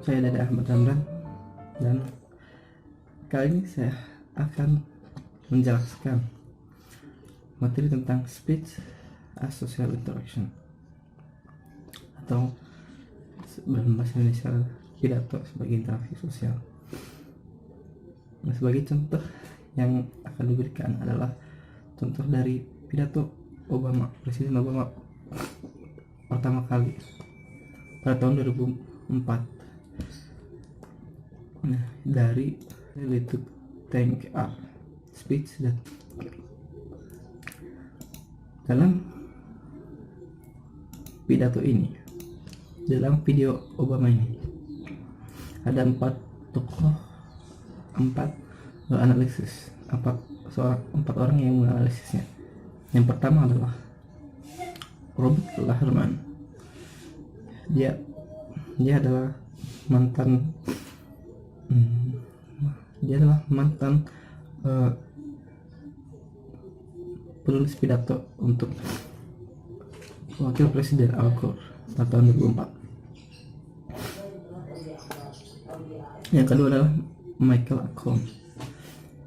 Saya Dede Ahmad Ramdan, dan kali ini saya akan menjelaskan materi tentang speech as social interaction, atau dalam bahasa Indonesia pidato sebagai interaksi sosial. Nah, sebagai contoh yang akan diberikan adalah contoh dari pidato Presiden Obama pertama kali pada tahun 2004. Nah, dari Related Thank Our speech dan dalam pidato ini, dalam video Obama ini ada empat orang yang menganalisisnya. Yang pertama adalah Robert Laherman. Dia adalah mantan penulis pidato untuk wakil presiden Al Gore pada tahun 2004. Yang kedua adalah Michael Acon.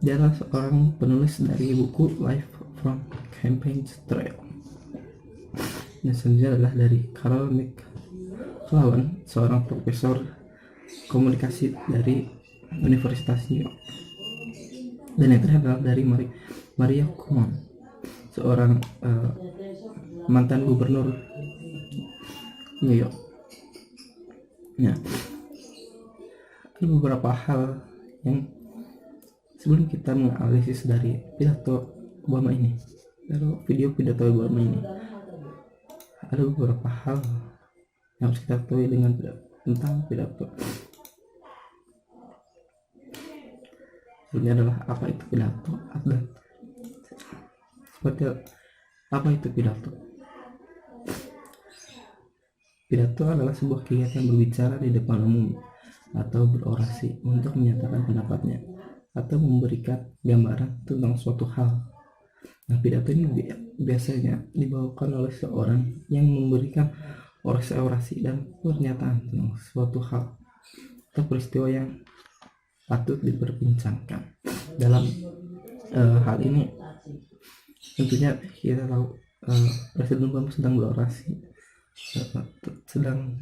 Dia adalah seorang penulis dari buku Life from Campaign Trail. Dan selanjutnya adalah dari Carol McClowan, seorang profesor komunikasi dari Universitas New York. Dan yang terakhir adalah dari Maria Cuomo, seorang mantan gubernur New York. Nah, ada beberapa hal yang sebelum kita menganalisis dari pidato Obama ini, lalu video pidato Obama ini, ada beberapa hal yang harus kita ketahui tentang pidato. Ini adalah apa itu pidato, dan seperti apa itu pidato. Pidato adalah sebuah kegiatan berbicara di depan umum atau berorasi untuk menyatakan pendapatnya atau memberikan gambaran tentang suatu hal. Nah, pidato ini biasanya dibawakan oleh seorang yang memberikan orasi dan pernyataan tentang suatu hal atau peristiwa yang patut diperbincangkan. Dalam hal ini tentunya kita tahu Presiden Obama sedang berorasi, sedang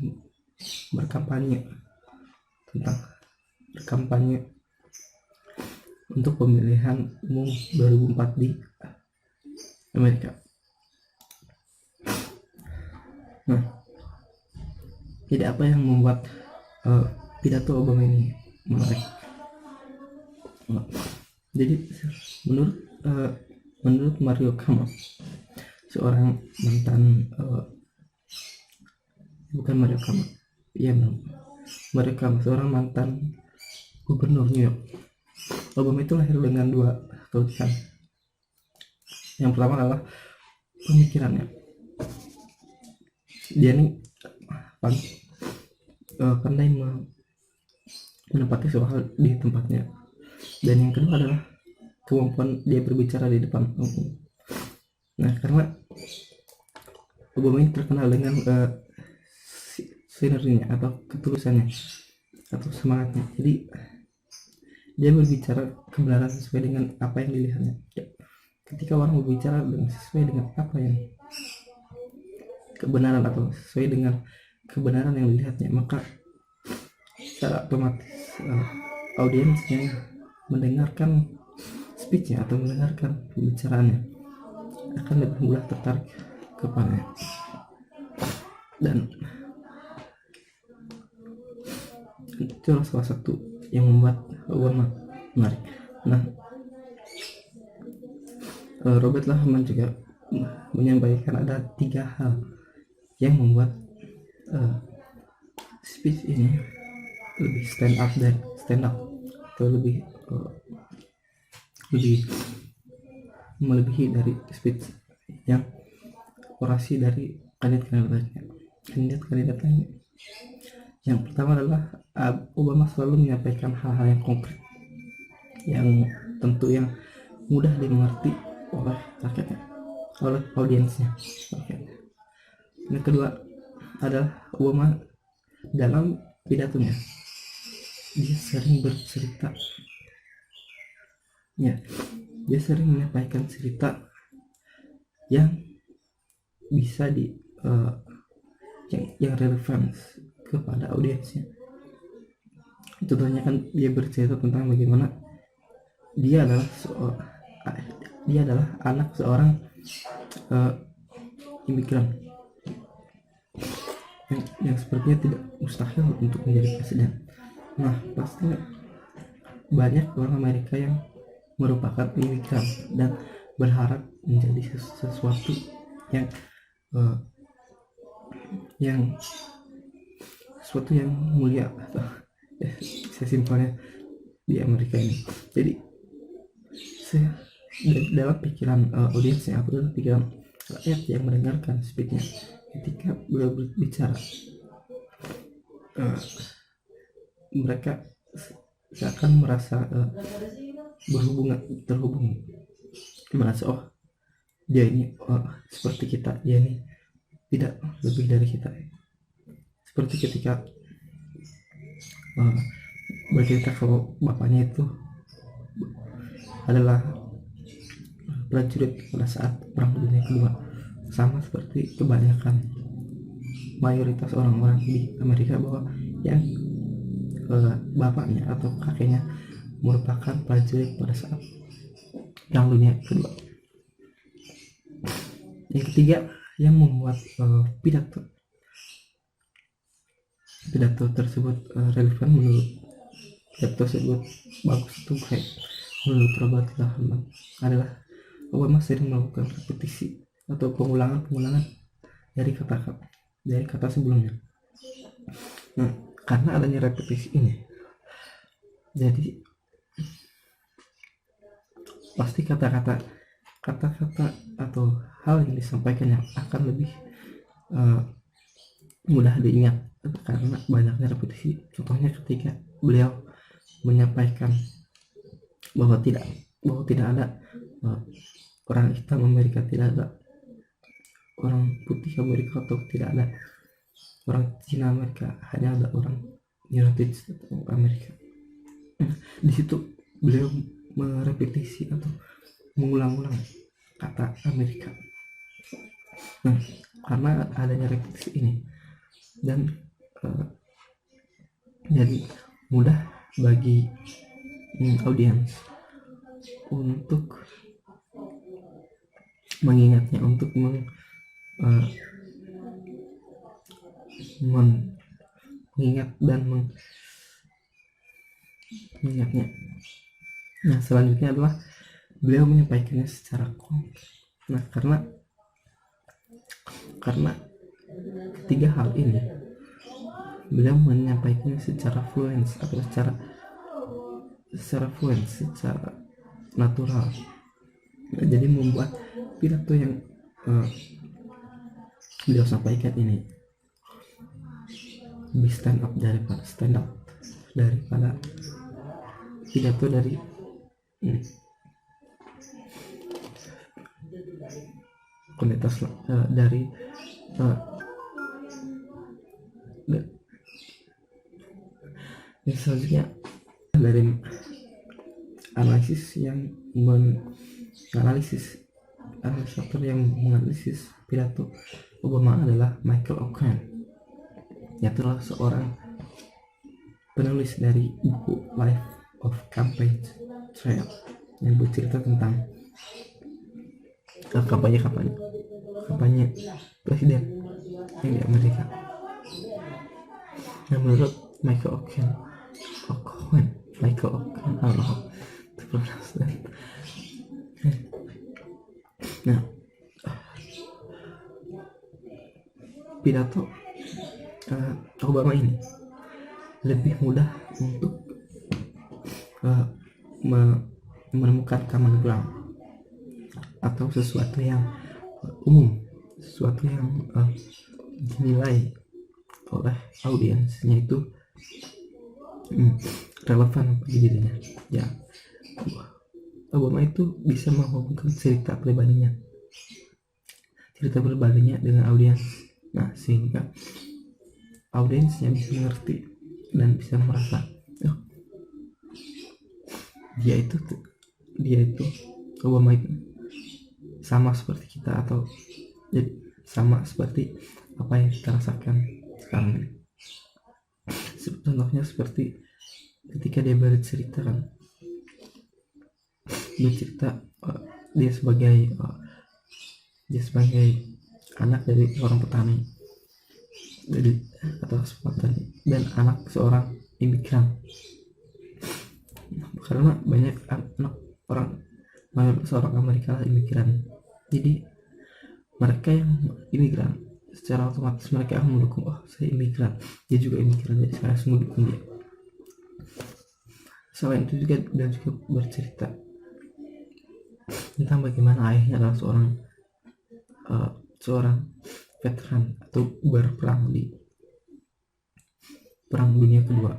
berkampanye untuk pemilihan umum 2004 di Amerika. Nah, jadi apa yang membuat pidato Obama ini menarik? Jadi menurut Mario Cuomo, seorang mantan seorang mantan gubernur New York, Obama itu lahir dengan dua kelebihan. Yang pertama adalah pemikirannya. Dia ini pandai menempati suatu hal di tempatnya. Dan yang kedua adalah kemampuan dia berbicara di depan umum. Nah, karena Obama ini terkenal dengan sinerginya atau ketulusannya atau semangatnya. Jadi dia berbicara kebenaran sesuai dengan apa yang dilihatnya. Ketika orang berbicara sesuai dengan apa yang kebenaran atau sesuai dengan kebenaran yang dilihatnya, maka secara otomatis audiensnya mendengarkan speechnya atau mendengarkan pembicaraannya akan lebih mudah tertarik kepadanya. Dan itu adalah salah satu yang membuat Obama menarik. Nah, Robert Laherman juga menyampaikan ada 3 hal yang membuat speech ini lebih stand up atau lebih melebihi dari speech yang orasi dari kandidat-kandidatnya. Yang pertama adalah Obama selalu menyampaikan hal-hal yang konkret, yang tentu yang mudah dimengerti oleh rakyatnya, oleh audiensnya. Yang kedua adalah Obama dalam pidatonya dia sering bercerita, ya, dia sering menyampaikan cerita yang bisa yang relevan kepada audiensnya. Contohnya kan dia bercerita tentang bagaimana dia adalah anak seorang imigran yang sepertinya tidak mustahil untuk menjadi presiden. Nah, pasti banyak orang Amerika yang merupakan imigran dan berharap menjadi sesuatu yang mulia atau sesimpelnya di Amerika ini. Jadi dalam pikiran audiensnya atau dalam pikiran rakyat yang mendengarkan speechnya, ketika beliau berbicara, mereka seakan merasa terhubung, merasa oh dia ini seperti kita, dia ini tidak lebih dari kita. Seperti ketika bercerita kalau bapaknya itu adalah prajurit pada saat Perang Dunia Kedua, sama seperti kebanyakan mayoritas orang-orang di Amerika bahwa yang bapaknya atau kakeknya merupakan prajurit pada saat Perang Dunia Kedua. Yang ketiga yang membuat pidato tersebut relevan menurut pidato tersebut bagus atau baik menurut Robert Lahman adalah Obama sering melakukan repetisi atau pengulangan dari kata sebelumnya. Nah, karena adanya repetisi ini, jadi pasti kata-kata atau hal yang disampaikannya akan lebih mudah diingat karena banyaknya repetisi. Contohnya ketika beliau menyampaikan bahwa tidak ada orang hitam Amerika, tidak ada orang putih Amerika, atau tidak ada orang Cina Amerika, hanya ada orang United States Amerika. Di situ beliau merepetisi atau mengulang-ulang kata Amerika. Nah, karena adanya repetisi ini dan jadi mudah bagi audiens untuk mengingatnya, untuk mengingat dan mengingatnya. Nah, selanjutnya adalah beliau menyampaikannya secara konkret. Nah, karena ketiga hal ini beliau menyampaikannya secara fluent atau secara natural. Nah, jadi membuat pidato yang beliau sampaikan ini lebih stand out daripada pidato dari komunitas dari selanjutnya dari analisis yang menganalisis pidato Obama adalah Michael O'Connor. Dia adalah seorang penulis dari buku Life of Campaign Trail yang bercerita tentang kampanye presiden yang di Amerika. Nah, menurut Michael O'Connor, nah, pidato Obama ini lebih mudah untuk menemukan common ground atau sesuatu yang umum, sesuatu yang dinilai oleh audiensnya itu relevan bagi dirinya. Ya, Obama itu bisa menghubungkan cerita pribadinya dengan audiens. Nah, sehingga audiensnya bisa mengerti dan bisa merasa, oh, dia itu Obama itu sama seperti kita, atau jadi sama seperti apa yang kita rasakan sekarang ini. Contohnya seperti ketika dia bercerita dia sebagai anak dari seorang petani atau petani dan anak seorang imigran, karena banyak anak mayoritas orang Amerika imigran. Jadi mereka yang imigran secara otomatis mereka akan mendukung, saya imigran, dia juga imigran, jadi saya harus mendukung dia. Selain itu juga bercerita tentang bagaimana ayahnya adalah seorang veteran atau berperang di Perang Dunia Kedua.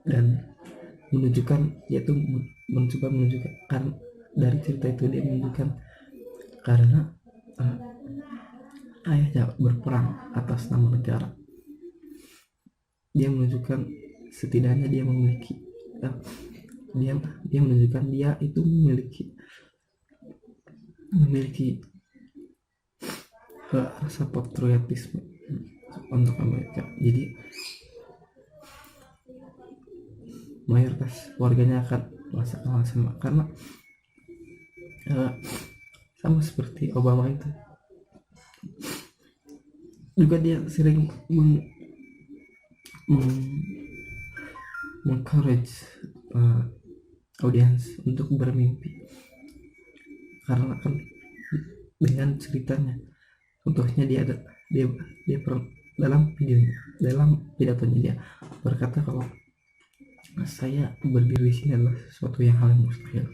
Dan dia tuh menunjukkan karena dari cerita itu dia menunjukkan karena ayahnya berperang atas nama negara, dia menunjukkan setidaknya dia memiliki dia menunjukkan dia itu memiliki rasa patriotisme untuk Amerika. Jadi mayoritas warganya akan merasakan hal sama, karena sama seperti Obama itu juga dia sering encourage audiens untuk bermimpi, karena kan dengan ceritanya. Contohnya dalam pidatonya dia berkata kalau saya berdiri di sini adalah sesuatu yang hal yang mustahil,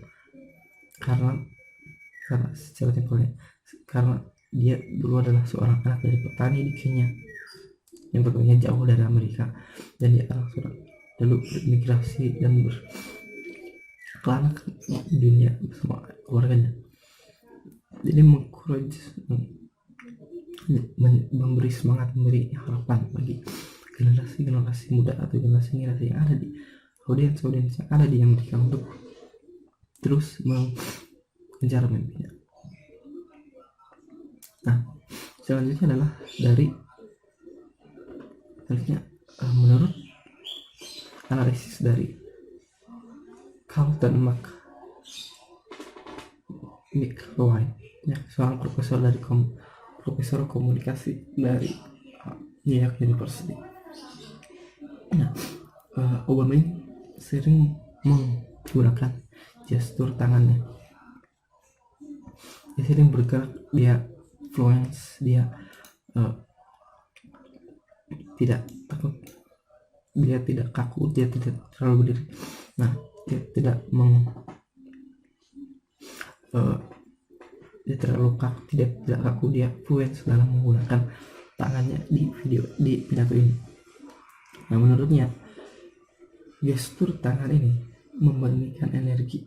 karena secara simpelnya karena dia dulu adalah seorang anak dari petani di Kenya yang tentunya jauh dari Amerika, dan dia adalah seorang lalu bermigrasi dan berkelana ke dunia bersama keluarganya. Jadi memberi semangat, memberi harapan bagi generasi muda atau generasi yang ada di audiens yang ada di Amerika untuk terus mengejar mimpinya. Nah, selanjutnya adalah menurut analisis dari Carlton McLeod, seorang profesor komunikasi dari New York University. Nah, Obama ini sering menggunakan gestur tangannya. Dia sering bergerak, dia fluence, dia tidak takut, dia tidak kaku, dia tidak terlalu berdiri. Nah, dia tidak dia terlalu kaku, tidak kaku, dia fluence dalam menggunakan tangannya di pidato ini. Nah, menurutnya gestur tangan ini memberikan energi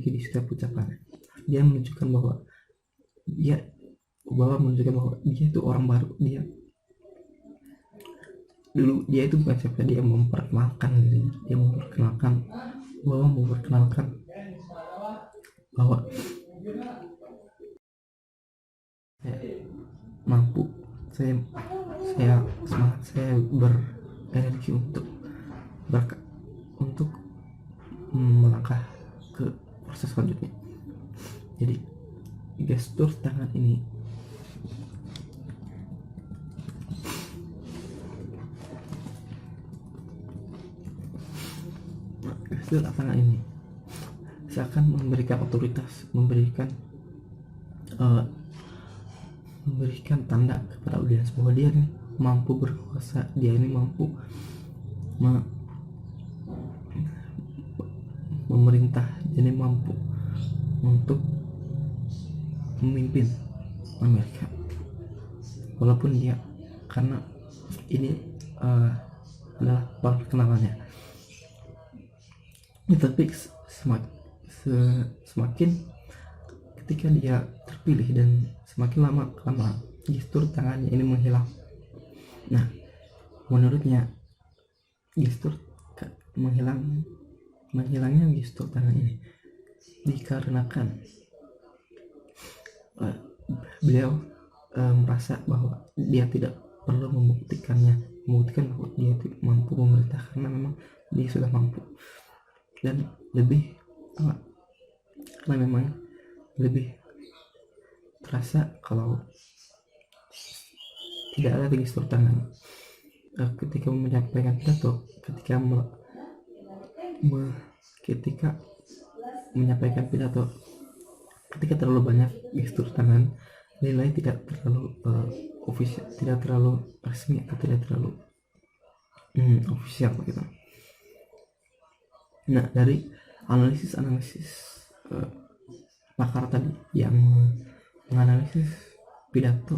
di setiap ucapannya. Dia menunjukkan bahwa dia itu orang baru. Dia itu bukan siapa, dia memperkenalkan dirinya, dia memperkenalkan bahwa saya semangat, saya berenergi untuk melangkah ke proses selanjutnya. Jadi gestur tangan ini seakan memberikan otoritas, memberikan tanda kepada audiens bahwa dia ini mampu berkuasa, dia ini mampu memerintah, jadi mampu untuk memimpin Amerika. Walaupun dia, karena ini adalah perkenalannya, tapi semakin ketika dia terpilih dan semakin lama gestur tangannya ini menghilang. Nah, menurutnya gestur menghilangnya gestur tangan ini dikarenakan beliau merasa bahwa dia tidak perlu membuktikan bahwa dia itu mampu memerintah, karena memang dia sudah mampu, dan lebih karena memang lebih terasa kalau tidak ada gestur tangan ketika menyampaikan pidato, ketika menyampaikan pidato, ketika terlalu banyak gestur tangan nilai tidak terlalu official, tidak terlalu resmi atau tidak terlalu official gitu. Nah, dari analisis pakar tadi yang menganalisis pidato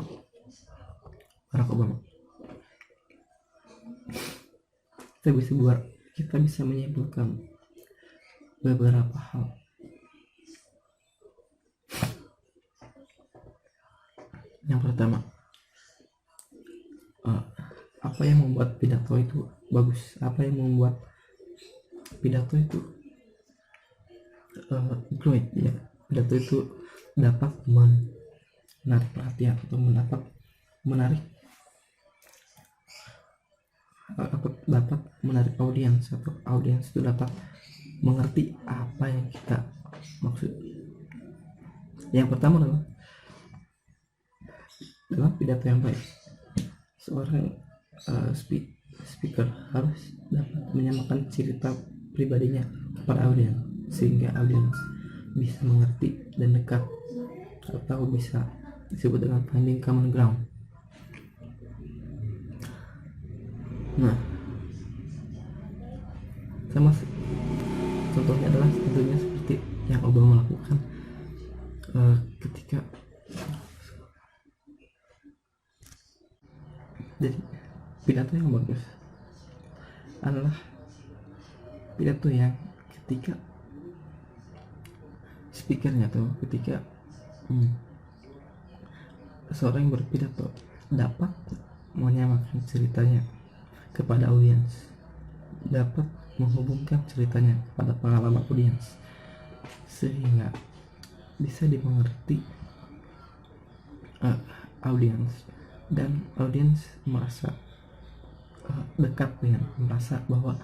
Barack Obama, kita bisa menyimpulkan beberapa hal. Yang pertama, apa yang membuat pidato itu bagus, apa yang membuat pidato itu great ya. Pidato itu dapat menarik perhatian atau dapat menarik audiens, atau audiens itu dapat mengerti apa yang kita maksud. Yang pertama adalah dalam pidato yang baik, seorang speaker harus dapat menyamakan cerita pribadinya kepada audiens, sehingga audiens bisa mengerti dan dekat, atau bisa disebut dengan finding common ground. Nah, contohnya adalah tentunya seperti yang Obama lakukan ketika jadi pidato yang bagus adalah pidato yang ketika speakernya atau ketika seorang yang berpidato dapat menyamakan ceritanya kepada audiens, dapat menghubungkan ceritanya pada pengalaman audiens, sehingga bisa dimengerti audiens, dan audiens merasa dekat dengan, merasa bahwa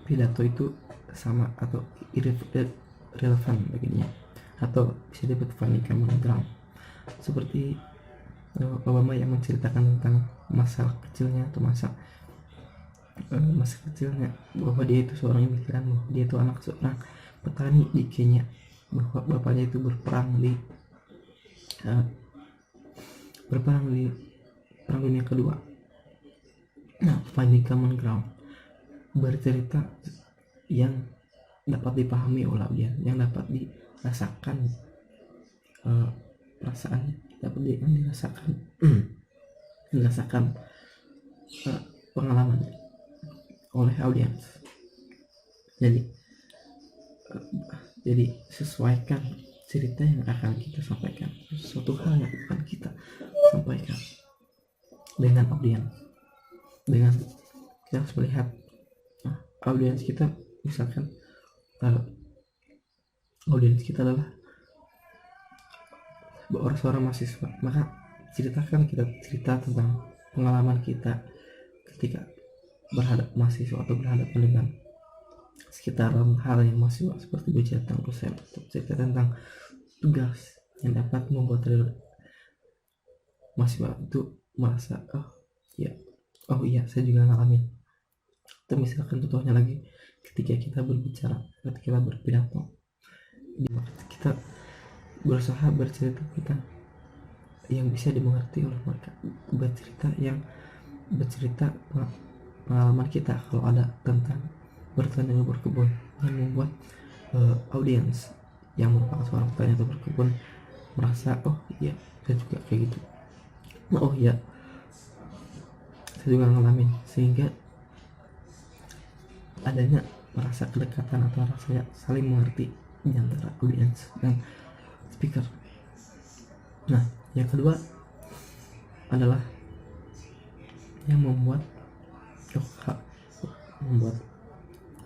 pidato itu sama atau relevan baginya, atau bisa disebut finding common ground. Seperti Obama yang menceritakan tentang masa kecilnya bahwa dia itu seorang imigran, bahwa dia itu anak seorang petani di Kenya, bahwa bapaknya itu berperang di Perang Dunia Kedua. Nah, finding common ground, bercerita yang dapat dipahami oleh audiens, yang dapat dirasakan perasaannya, dapat dirasakan pengalaman oleh audiens. Jadi sesuaikan cerita yang akan kita sampaikan, suatu hal yang akan kita sampaikan dengan audiens, dengan kita harus melihat audiens kita, misalkan audiens kita adalah seorang mahasiswa, maka kita cerita tentang pengalaman kita ketika mahasiswa atau berhadapan dengan sekitaran hal yang mahasiswa, seperti bicara tentang dosen atau cerita tentang tugas yang dapat membuat mahasiswa itu merasa oh iya saya juga ngalamin. Atau misalkan contohnya lagi, ketika kita berpidato, kita berusaha bercerita tentang yang bisa dimengerti oleh mereka, bercerita pengalaman kita kalau ada tentang bertani atau berkebun, yang membuat audiens yang merupakan seorang petani atau berkebun merasa oh iya saya juga kayak gitu, oh iya saya juga ngalamin, sehingga adanya merasa kedekatan atau rasanya saling mengerti di antara audiens dan speaker. Nah, yang kedua adalah yang membuat membuat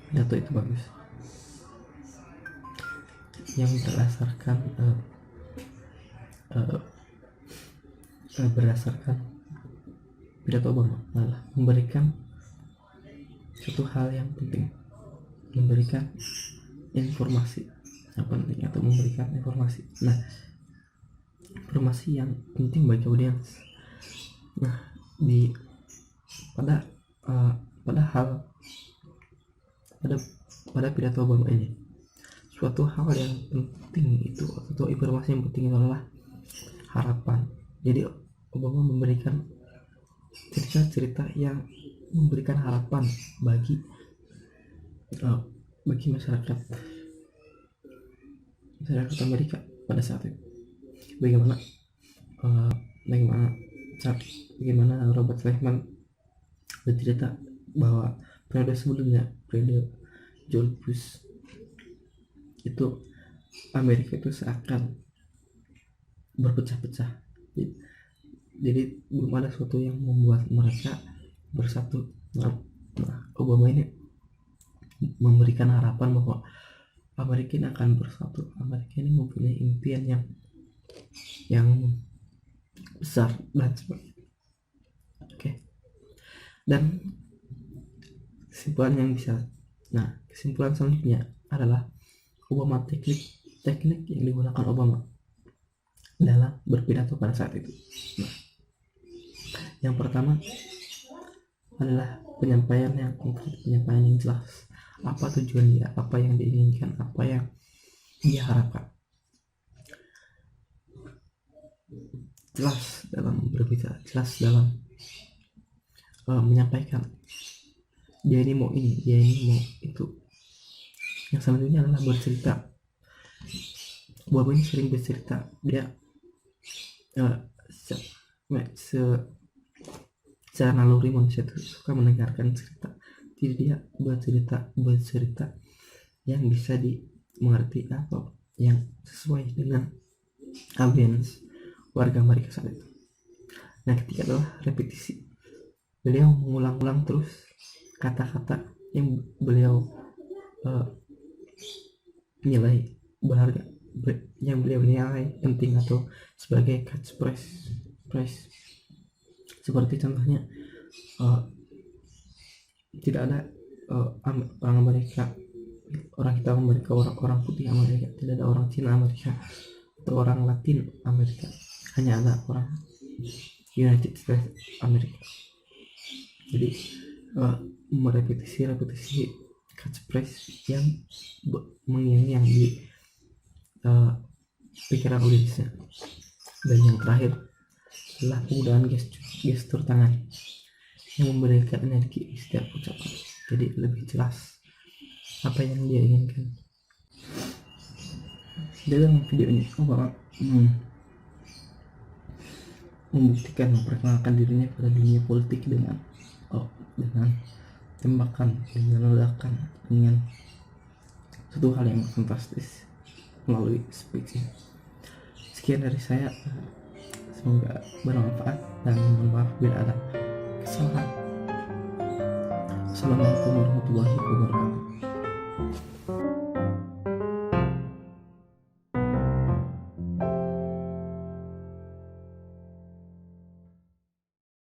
pidato itu bagus, yang berdasarkan pidato Obama adalah memberikan suatu hal yang penting, memberikan informasi yang penting atau memberikan informasi. Nah, informasi yang penting bagi audiens. Nah, pada pidato Obama ini, suatu hal yang penting itu atau informasi yang penting itu adalah harapan. Jadi Obama memberikan cerita-cerita yang memberikan harapan bagi masyarakat Amerika pada saat itu. Bagaimana Robert Lehman bercerita bahwa periode sebelumnya, periode George Bush, itu Amerika itu seakan berpecah-pecah. Jadi belum ada sesuatu yang membuat mereka bersatu. Nah, Obama ini memberikan harapan bahwa Amerika ini akan bersatu. Amerika ini mempunyai impian yang besar dan sebagainya. Oke. Dan kesimpulan selanjutnya adalah Obama teknik yang digunakan Obama dalam berpidato pada saat itu. Nah, yang pertama adalah penyampaian yang konkret, penyampaian yang jelas. Apa tujuan dia, apa yang diinginkan, apa yang dia harapkan. Jelas dalam berbicara, jelas dalam menyampaikan. Dia ini mau ini, dia ini mau itu. Yang selanjutnya adalah bercerita. Obama ini sering bercerita. Dia secara naluri manusia itu suka mendengarkan cerita. Jadi dia bercerita yang bisa dimengerti atau yang sesuai dengan ambience warga Amerika saat itu. Nah, ketiga adalah repetisi. Beliau mengulang-ulang terus kata-kata yang beliau nilai berharga, yang beliau nilai penting atau sebagai catchphrase. Seperti contohnya, tidak ada orang Amerika, orang hitam Amerika, orang putih Amerika, tidak ada orang Cina Amerika atau orang Latin Amerika, hanya ada orang United States Amerika. Jadi merepetisi catchphrase yang mengiang di pikiran audiensnya. Dan yang terakhir adalah penggunaan gestur tangan yang memberikan energi setiap ucapan. Jadi lebih jelas apa yang dia inginkan. Dalam video ini Obama memperkenalkan dirinya pada dunia politik dengan tembakan, dengan ledakan, dengan satu hal yang fantastis melalui speech. Sekian dari saya, semoga bermanfaat dan mohon maaf bila ada kesalahan. Assalamualaikum warahmatullahi wabarakatuh.